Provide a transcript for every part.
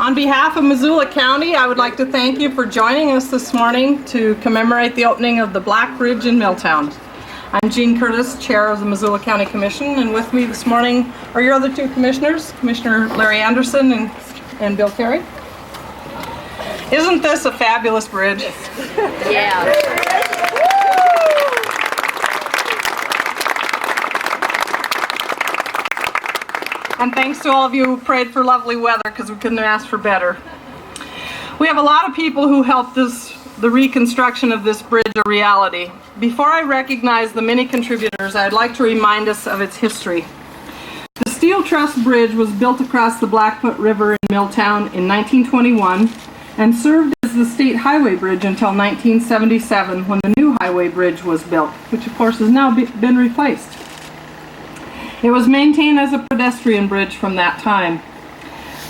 On behalf of Missoula County, I would like to thank you for joining us this morning to commemorate the opening of the Black Bridge in Milltown. I'm Jean Curtis, Chair of the Missoula County Commission, and with me this morning are your other two commissioners, Commissioner Larry Anderson and Bill Carey. Isn't this a fabulous bridge? Yeah. And thanks to all of you who prayed for lovely weather, because we couldn't have asked for better. We have a lot of people who helped the reconstruction of this bridge a reality. Before I recognize the many contributors, I'd like to remind us of its history. The steel truss bridge was built across the Blackfoot River in Milltown in 1921 and served as the state highway bridge until 1977, when the new highway bridge was built, which of course has now been replaced. It was maintained as a pedestrian bridge from that time.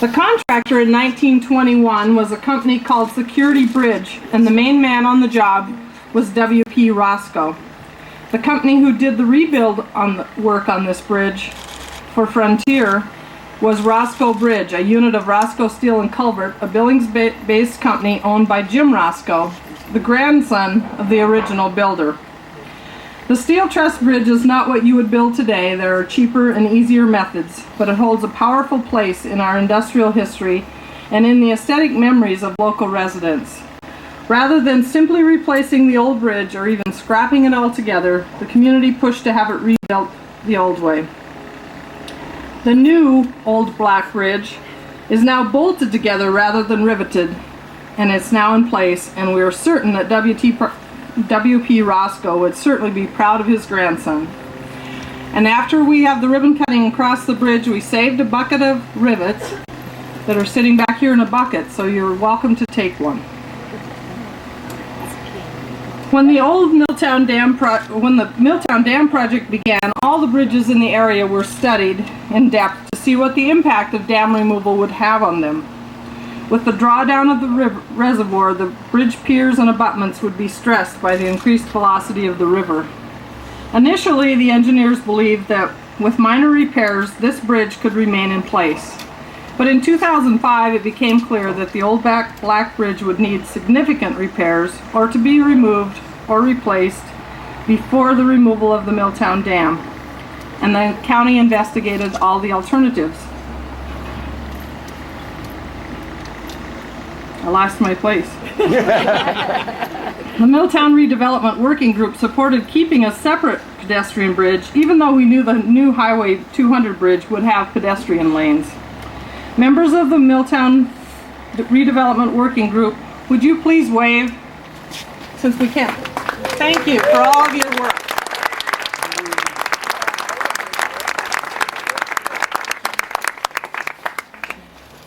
The contractor in 1921 was a company called Security Bridge, and the main man on the job was W.P. Roscoe. The company who did the rebuild work on this bridge for Frontier was Roscoe Bridge, a unit of Roscoe Steel and Culvert, a Billings-based company owned by Jim Roscoe, the grandson of the original builder. The steel truss bridge is not what you would build today. There are cheaper and easier methods, but it holds a powerful place in our industrial history and in the aesthetic memories of local residents. Rather than simply replacing the old bridge or even scrapping it altogether, the community pushed to have it rebuilt the old way. The new old Black Bridge is now bolted together rather than riveted, and it's now in place, and we are certain that W.P. Roscoe would certainly be proud of his grandson. And after we have the ribbon cutting across the bridge, we saved a bucket of rivets that are sitting back here in a bucket, so you're welcome to take one. When the Milltown Dam project began, all the bridges in the area were studied in depth to see what the impact of dam removal would have on them. With the drawdown of the reservoir, the bridge piers and abutments would be stressed by the increased velocity of the river. Initially, the engineers believed that with minor repairs, this bridge could remain in place. But in 2005, it became clear that the old Black Bridge would need significant repairs or to be removed or replaced before the removal of the Milltown Dam. And the county investigated all the alternatives. I lost my place. The Milltown Redevelopment Working Group supported keeping a separate pedestrian bridge, even though we knew the new Highway 200 bridge would have pedestrian lanes. Members of the Milltown Redevelopment Working Group, would you please wave, since we can't? Thank you for all of your work.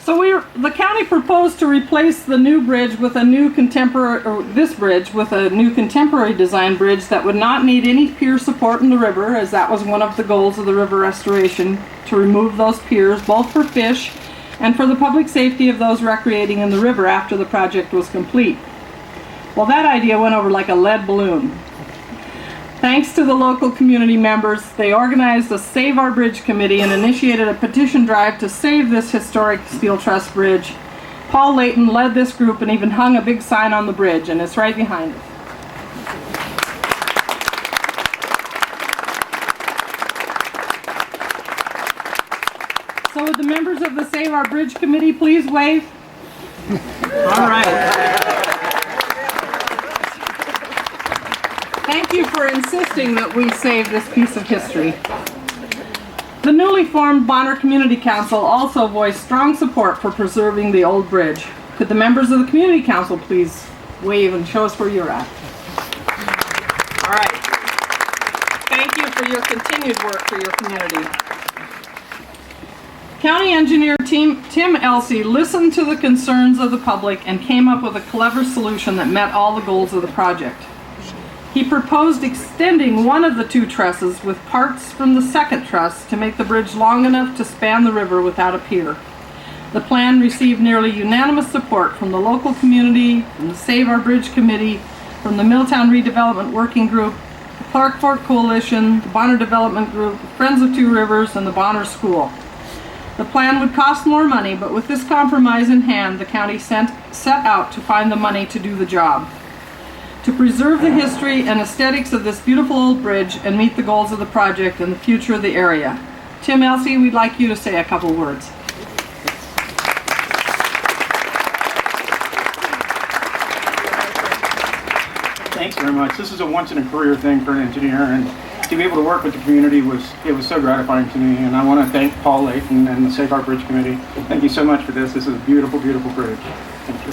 So the county proposed to replace the new bridge with a new contemporary design bridge that would not need any pier support in the river, as that was one of the goals of the river restoration, to remove those piers, both for fish and for the public safety of those recreating in the river after the project was complete. Well, that idea went over like a lead balloon. Thanks to the local community members, they organized a Save Our Bridge committee and initiated a petition drive to save this historic steel truss bridge. Paul Layton led this group and even hung a big sign on the bridge, and it's right behind us. So would the members of the Save Our Bridge committee please wave? All right. Thank you for insisting that we save this piece of history. The newly formed Bonner Community Council also voiced strong support for preserving the old bridge. Could the members of the Community Council please wave and show us where you're at? All right. Thank you for your continued work for your community. County Engineer Tim Elsey listened to the concerns of the public and came up with a clever solution that met all the goals of the project. He proposed extending one of the two trusses with parts from the second truss to make the bridge long enough to span the river without a pier. The plan received nearly unanimous support from the local community, from the Save Our Bridge Committee, from the Milltown Redevelopment Working Group, the Clark Fork Coalition, the Bonner Development Group, Friends of Two Rivers, and the Bonner School. The plan would cost more money, but with this compromise in hand, the county set out to find the money to do the job. To preserve the history and aesthetics of this beautiful old bridge and meet the goals of the project and the future of the area. Tim Elsey, we'd like you to say a couple words. Thanks very much. This is a once-in-a-career thing for an engineer, and to be able to work with the community was so gratifying to me. And I want to thank Paul Layton and the Safe Harbor Bridge Committee. Thank you so much for this. This is a beautiful, beautiful bridge. Thank you.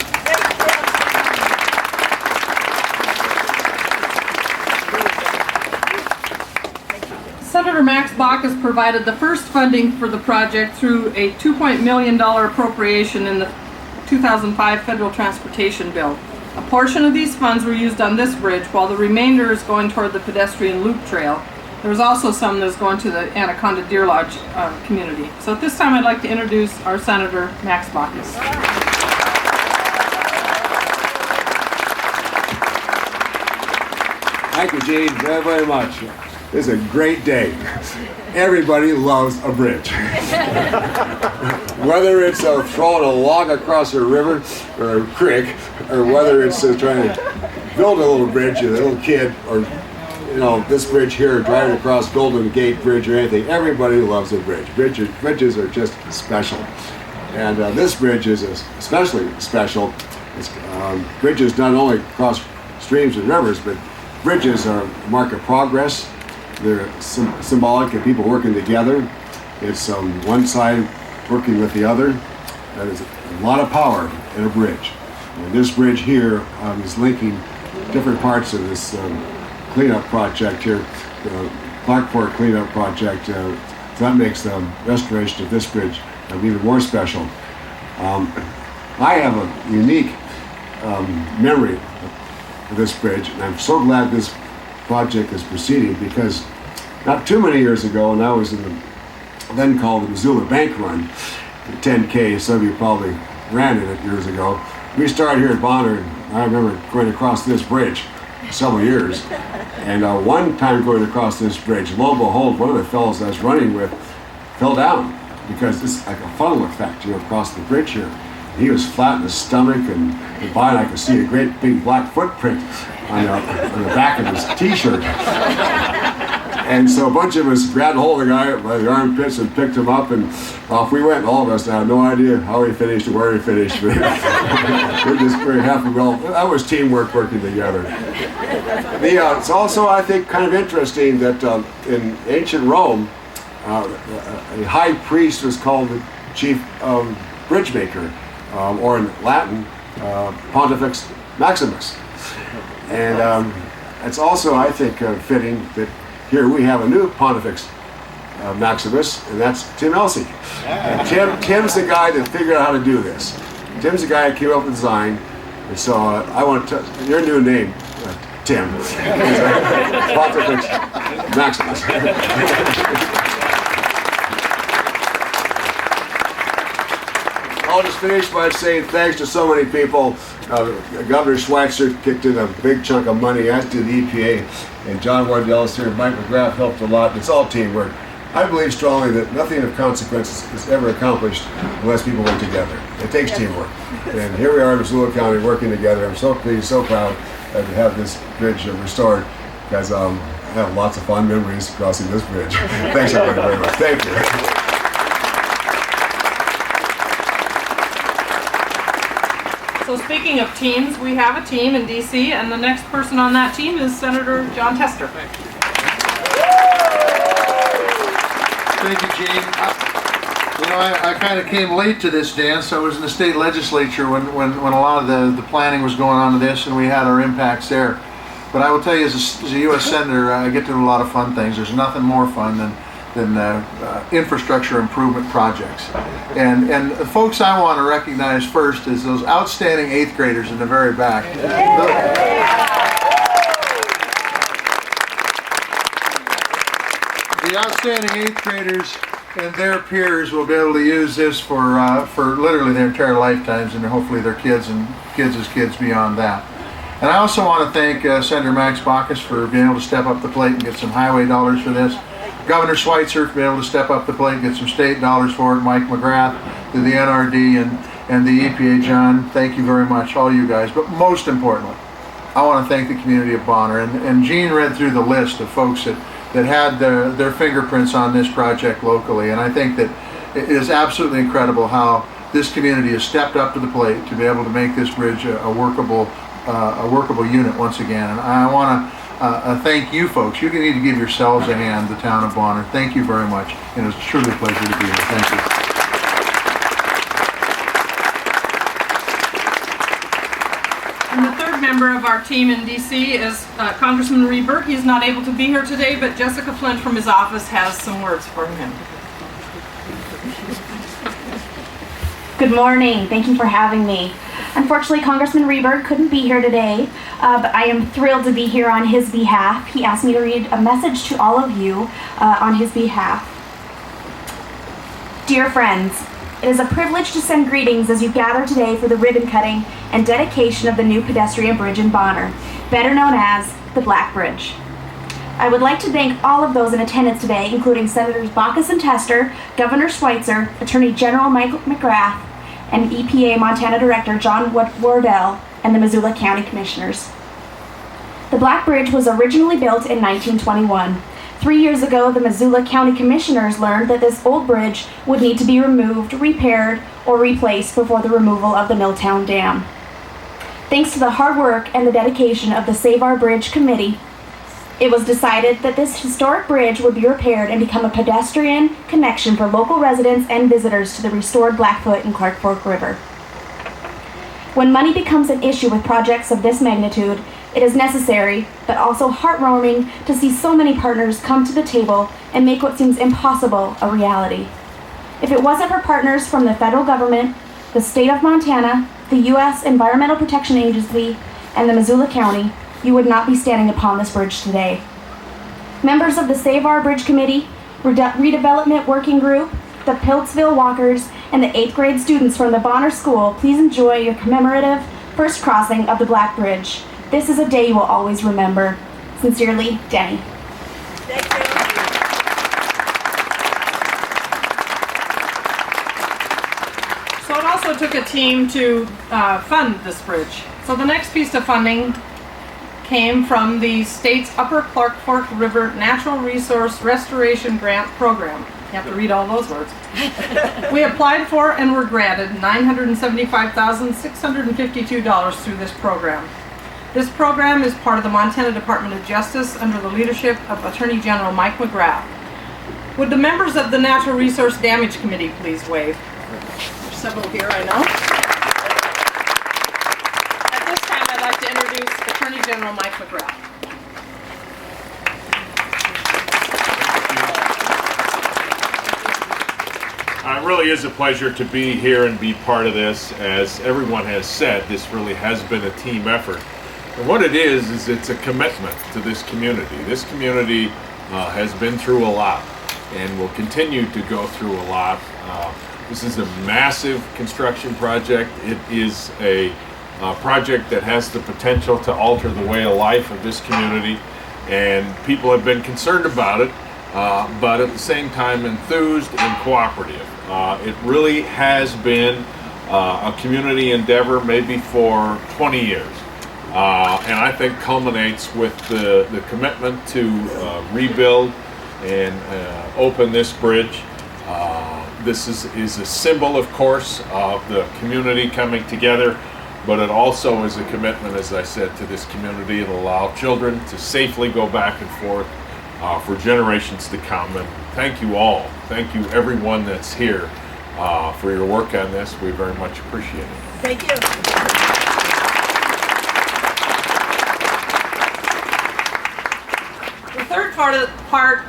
Senator Max Baucus provided the first funding for the project through a $2 million appropriation in the 2005 federal transportation bill. A portion of these funds were used on this bridge, while the remainder is going toward the pedestrian loop trail. There was also some that's going to the Anaconda Deer Lodge community. So at this time, I'd like to introduce our Senator Max Baucus. Thank you, Gene, very, very much. This is a great day. Everybody loves a bridge. Whether it's throwing a log across a river or a creek, or whether it's trying to build a little bridge with a little kid, or this bridge here, driving across Golden Gate Bridge or anything, everybody loves a bridge. Bridges are just special. And this bridge is especially special. Bridges not only cross streams and rivers, but bridges are a mark of progress. They're symbolic of people working together. It's one side working with the other. That is a lot of power in a bridge. And this bridge here is linking different parts of this cleanup project here, the Blackport cleanup project. So that makes the restoration of this bridge even more special. I have a unique memory of this bridge, and I'm so glad this project is proceeding, because not too many years ago, when I was in the then called the Missoula Bank Run, the 10K, some of you probably ran in it years ago. We started here at Bonner, and I remember going across this bridge several years. And one time going across this bridge, lo and behold, one of the fellows I was running with fell down, because it's like a funnel effect, across the bridge here. He was flat in his stomach, and I could see a great big black footprint on the back of his t-shirt. And so a bunch of us grabbed hold of the guy by the armpits and picked him up, and off we went. All of us had no idea how he finished or where he finished. We're just very happy. Well, that was teamwork working together. It's also, I think, kind of interesting that in ancient Rome, a high priest was called the chief bridge maker, or in Latin, Pontifex Maximus. And it's also, I think, fitting that here we have a new Pontifex Maximus, and that's Tim Elsey. And Tim's the guy that figured out how to do this. Tim's the guy that came up with the design. And so I want to tell your new name, Tim, is Pontifex Maximus. I'll just finish by saying thanks to so many people. Governor Schweitzer kicked in a big chunk of money, as did the EPA, and John Ward-Ellis here, Mike McGrath helped a lot. It's all teamwork. I believe strongly that nothing of consequence is ever accomplished unless people work together. It takes teamwork. And here we are in Missoula County working together. I'm so pleased, so proud to have this bridge restored, because I have lots of fond memories crossing this bridge. Thanks everybody very much. Thank you. So speaking of teams, we have a team in DC, and the next person on that team is Senator John Tester. Thank you, Gene. I kind of came late to this dance. I was in the state legislature when a lot of the planning was going on to this, and we had our impacts there. But I will tell you, as a U.S. Senator, I get to do a lot of fun things. There's nothing more fun than infrastructure improvement projects. And the folks I want to recognize first is those outstanding 8th graders in the very back. The outstanding 8th graders and their peers will be able to use this for literally their entire lifetimes, and hopefully their kids and kids' kids beyond that. And I also want to thank Senator Max Baucus for being able to step up the plate and get some highway dollars for this. Governor Schweitzer to be able to step up the plate and get some state dollars for it, Mike McGrath, to the NRD and the EPA. John, thank you very much, all you guys. But most importantly, I want to thank the community of Bonner. And Gene read through the list of folks that had their fingerprints on this project locally. And I think that it is absolutely incredible how this community has stepped up to the plate to be able to make this bridge a workable unit once again. And I want to thank you folks. You need to give yourselves a hand, the town of Bonner. Thank you very much. And it was truly a pleasure to be here. Thank you. And the third member of our team in DC is Congressman Reber. He's not able to be here today, but Jessica Flint from his office has some words for him. Good morning. Thank you for having me. Unfortunately, Congressman Reber couldn't be here today, but I am thrilled to be here on his behalf. He asked me to read a message to all of you on his behalf. Dear friends, it is a privilege to send greetings as you gather today for the ribbon cutting and dedication of the new pedestrian bridge in Bonner, better known as the Black Bridge. I would like to thank all of those in attendance today, including Senators Baucus and Tester, Governor Schweitzer, Attorney General Michael McGrath, and EPA Montana Director John Wardell, and the Missoula County Commissioners. The Black Bridge was originally built in 1921. 3 years ago, the Missoula County Commissioners learned that this old bridge would need to be removed, repaired, or replaced before the removal of the Milltown Dam. Thanks to the hard work and the dedication of the Save Our Bridge Committee, it was decided that this historic bridge would be repaired and become a pedestrian connection for local residents and visitors to the restored Blackfoot and Clark Fork River. When money becomes an issue with projects of this magnitude, it is necessary, but also heartwarming, to see so many partners come to the table and make what seems impossible a reality. If it wasn't for partners from the federal government, the state of Montana, the U.S. Environmental Protection Agency, and the Missoula County, you would not be standing upon this bridge today. Members of the Save Our Bridge Committee, Redevelopment Working Group, the Piltsville Walkers, and the 8th grade students from the Bonner School, please enjoy your commemorative first crossing of the Black Bridge. This is a day you will always remember. Sincerely, Denny. Thank you. So it also took a team to fund this bridge. So the next piece of funding came from the state's Upper Clark Fork River Natural Resource Restoration Grant Program. You have to read all those words. We applied for and were granted $975,652 through this program. This program is part of the Montana Department of Justice under the leadership of Attorney General Mike McGrath. Would the members of the Natural Resource Damage Committee please wave? There's several here, I know. At this time, I'd like to introduce Attorney General Mike McGrath. It really is a pleasure to be here and be part of this. As everyone has said, this really has been a team effort. And what it is it's a commitment to this community. This community has been through a lot and will continue to go through a lot. This is a massive construction project. It is a project that has the potential to alter the way of life of this community, and people have been concerned about it, but at the same time enthused and cooperative. It really has been a community endeavor maybe for 20 years. And I think culminates with the commitment to rebuild and open this bridge. This is a symbol, of course, of the community coming together, but it also is a commitment, as I said, to this community. It'll allow children to safely go back and forth for generations to come. And thank you all. Thank you everyone that's here for your work on this. We very much appreciate it. Thank you. The third part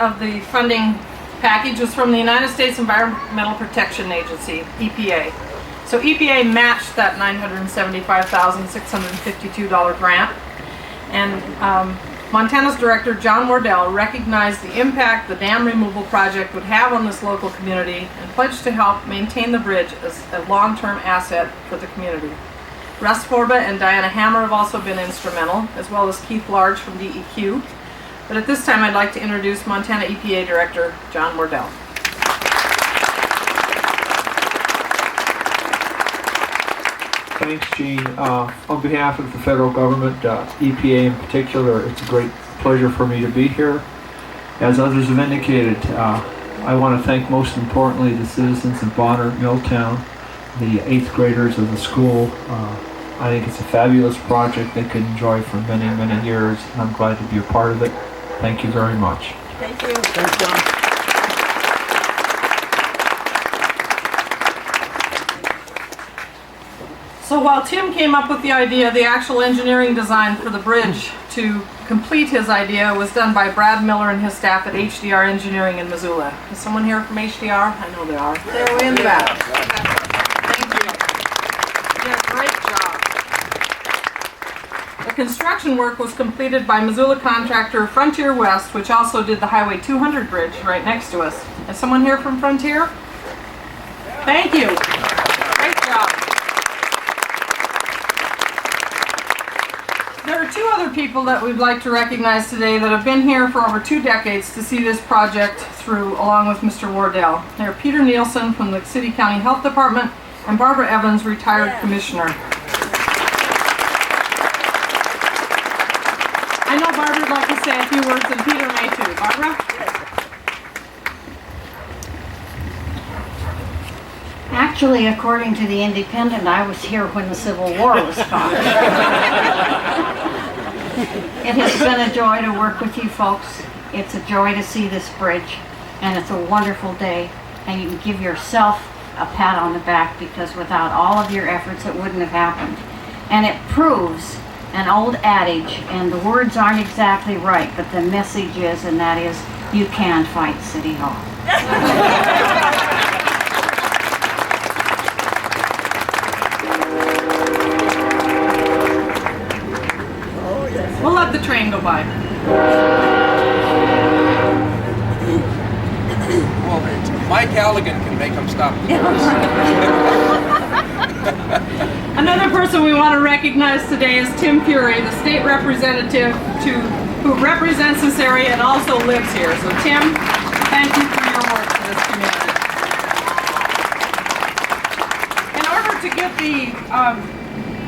of the funding package was from the United States Environmental Protection Agency, EPA. So EPA matched that $975,652 grant, and Montana's Director John Wardell recognized the impact the dam removal project would have on this local community and pledged to help maintain the bridge as a long-term asset for the community. Russ Forba and Diana Hammer have also been instrumental, as well as Keith Large from DEQ. But at this time, I'd like to introduce Montana EPA Director John Wardell. Thanks, Gene. On behalf of the federal government, EPA in particular, it's a great pleasure for me to be here. As others have indicated, I want to thank most importantly the citizens of Bonner, Milltown, the 8th graders of the school. I think it's a fabulous project they could enjoy for many, many years, and I'm glad to be a part of it. Thank you very much. Thank you. Thanks, John. So while Tim came up with the idea, the actual engineering design for the bridge to complete his idea was done by Brad Miller and his staff at HDR Engineering in Missoula. Is someone here from HDR? I know there are. They're way in the back. Thank you. You did a great job. The construction work was completed by Missoula contractor Frontier West, which also did the Highway 200 bridge right next to us. Is someone here from Frontier? Thank you. Great job. There are 2 other people that we'd like to recognize today that have been here for over 2 decades to see this project through, along with Mr. Wardell. They're Peter Nielsen from the City County Health Department and Barbara Evans, retired commissioner. I know Barbara would like to say a few words, and Peter may too. Barbara? Actually, according to the Independent, I was here when the Civil War was fought. It has been a joy to work with you folks. It's a joy to see this bridge, and it's a wonderful day. And you can give yourself a pat on the back, because without all of your efforts, it wouldn't have happened. And it proves an old adage, and the words aren't exactly right, but the message is, and that is, you can fight City Hall. We'll let the train go by. Well, Mike Halligan can make them stop. Another person we want to recognize today is Tim Fury, the state representative who represents this area and also lives here. So Tim, thank you for your work for this community. In order to get the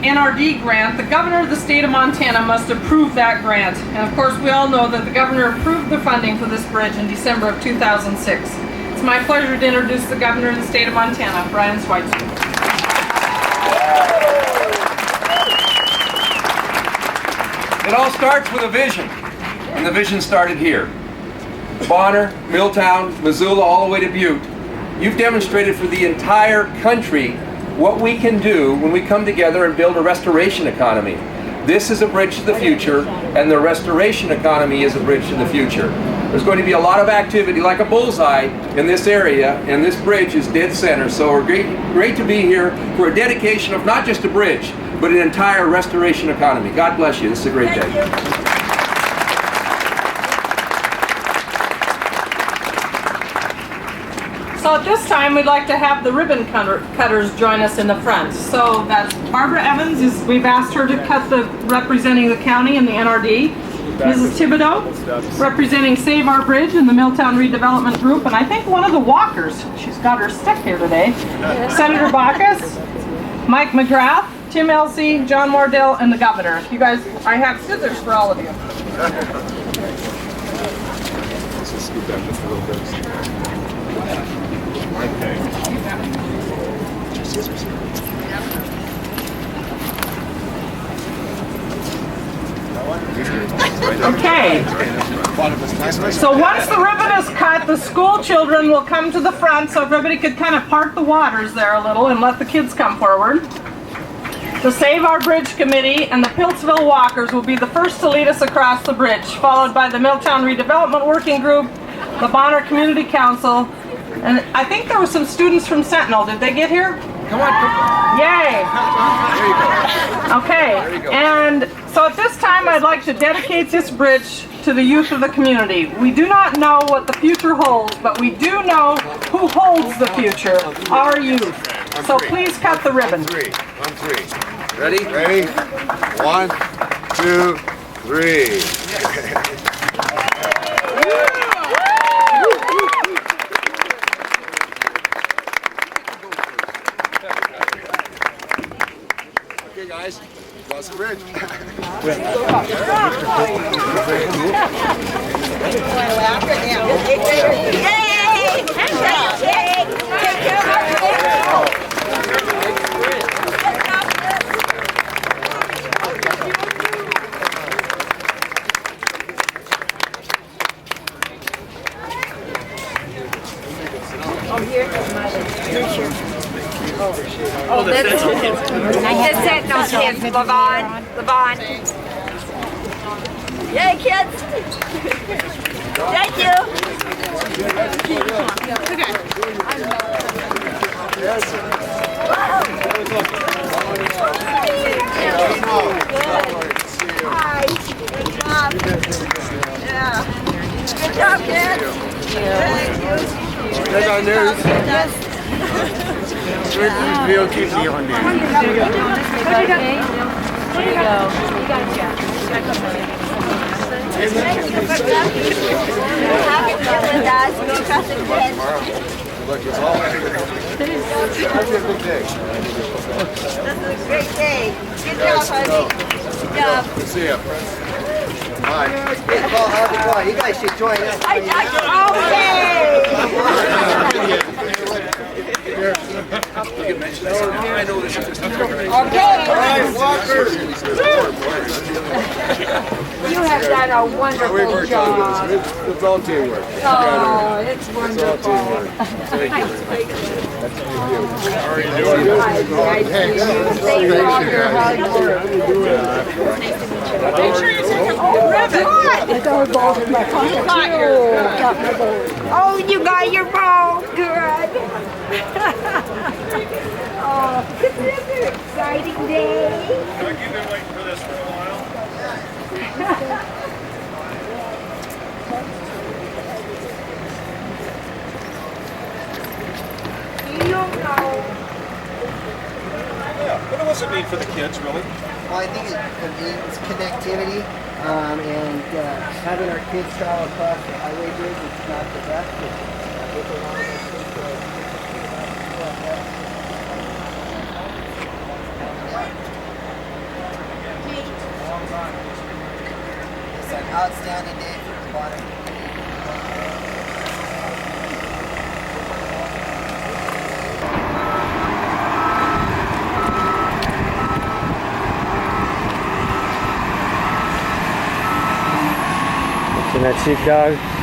NRD grant, the governor of the state of Montana must approve that grant. And of course, we all know that the governor approved the funding for this bridge in December of 2006. It's my pleasure to introduce the governor of the state of Montana, Brian Schweitzer. It all starts with a vision, and the vision started here. Bonner, Milltown, Missoula, all the way to Butte. You've demonstrated for the entire country what we can do when we come together and build a restoration economy. This is a bridge to the future, and the restoration economy is a bridge to the future. There's going to be a lot of activity, like a bullseye, in this area, and this bridge is dead center. So we're great to be here for a dedication of not just a bridge, but an entire restoration economy. God bless you. This is a great day. So at this time, we'd like to have the ribbon cutters join us in the front. So that's Barbara Evans. We've asked her to cut representing the county and the NRD. Mrs. Thibodeau, representing Save Our Bridge and the Milltown Redevelopment Group, and I think one of the walkers. She's got her stick here today. Senator Baucus, Mike McGrath, Tim Elsey, John Wardell, and the governor. You guys, I have scissors for all of you. Okay. So once the ribbon is cut, the school children will come to the front, so everybody could kind of park the waters there a little and let the kids come forward. The Save Our Bridge Committee and the Piltsville Walkers will be the first to lead us across the bridge, followed by the Milltown Redevelopment Working Group, the Bonner Community Council, and I think there were some students from Sentinel. Did they get here? Come on. Yay! There you go. Okay, There you go. and so at this time I'd like to dedicate this bridge to the youth of the community. We do not know what the future holds, but we do know who holds the future, our youth. So please cut the ribbon. On three. Ready? Ready? 1, 2, 3. guys. Cross the bridge. Oh, that's I just said no kids. Levon. Yay, kids. Thank you. Hi. Good job. Yeah. Good job, kids. Thank you. There's our news. We'll keep you on there. There you go. You got it, Jack. Happy to be with us. Go across the bridge. Look, it's all. That's a big day. This is a great day. Good job, honey. Good job. Good to see you. Bye. Well, how's it going? You guys should join us. You have done a wonderful job. It's all teamwork. Oh, it's It's all wonderful. teamwork. Thank you. How are you doing? Thank you for all your hard work. Make sure you take a ribbon. Oh, you got your ball. Good. Oh, this is an exciting day. You've been waiting for this for a while. You don't know. Yeah, what does it mean for the kids, really? Well, I think it means connectivity, and having our kids travel across the highway bridge is not the best. But it's a lot of those things. It's an outstanding day for the water. Watching that sheepdog.